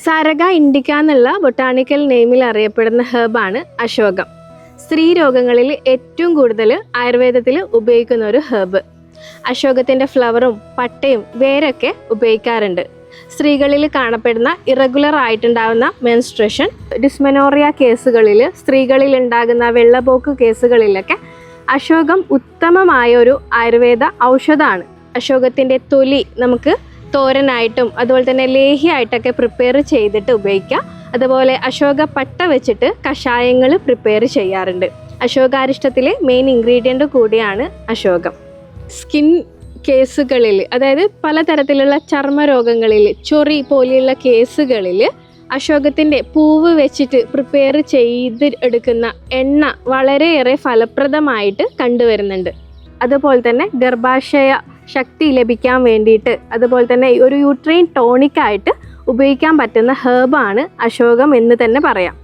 സാരക ഇൻഡിക്ക എന്നുള്ള ബൊട്ടാണിക്കൽ നെയിമിൽ അറിയപ്പെടുന്ന ഹെർബാണ് അശോകം. സ്ത്രീ രോഗങ്ങളിൽ ഏറ്റവും കൂടുതൽ ആയുർവേദത്തിൽ ഉപയോഗിക്കുന്ന ഒരു ഹെർബ്. അശോകത്തിൻ്റെ ഫ്ലവറും പട്ടയും വേരൊക്കെ ഉപയോഗിക്കാറുണ്ട്. സ്ത്രീകളിൽ കാണപ്പെടുന്ന ഇറഗുലർ ആയിട്ടുണ്ടാകുന്ന മെൻസ്ട്രേഷൻ, ഡിസ്മെനോറിയ കേസുകളിൽ, സ്ത്രീകളിൽ ഉണ്ടാകുന്ന വെള്ളപ്പോക്ക് കേസുകളിലൊക്കെ അശോകം ഉത്തമമായ ഒരു ആയുർവേദ ഔഷധമാണ്. അശോകത്തിൻ്റെ തൊലി നമുക്ക് തോരനായിട്ടും അതുപോലെ തന്നെ ലേഹ്യമായിട്ടൊക്കെ പ്രിപ്പയർ ചെയ്തിട്ട് ഉപയോഗിക്കാം. അതുപോലെ അശോക പട്ട വെച്ചിട്ട് കഷായങ്ങൾ പ്രിപ്പയർ ചെയ്യാറുണ്ട്. അശോകാരിഷ്ടത്തിലെ മെയിൻ ഇൻഗ്രീഡിയൻ്റ് കൂടിയാണ് അശോകം. സ്കിൻ കേസുകളിൽ, അതായത് പലതരത്തിലുള്ള ചർമ്മരോഗങ്ങളിൽ, ചൊറി പോലെയുള്ള കേസുകളിൽ അശോകത്തിൻ്റെ പൂവ് വെച്ചിട്ട് പ്രിപ്പയർ ചെയ്ത് എടുക്കുന്ന എണ്ണ വളരെയേറെ ഫലപ്രദമായിട്ട് കണ്ടുവരുന്നുണ്ട്. അതുപോലെ തന്നെ ഗർഭാശയ ശക്തി ലഭിക്കാൻ വേണ്ടിയിട്ട്, അതുപോലെ തന്നെ ഒരു യൂട്രൈൻ ടോണിക്കായിട്ട് ഉപയോഗിക്കാൻ പറ്റുന്ന ഹെർബാണ് അശോകം എന്ന് തന്നെ പറയാം.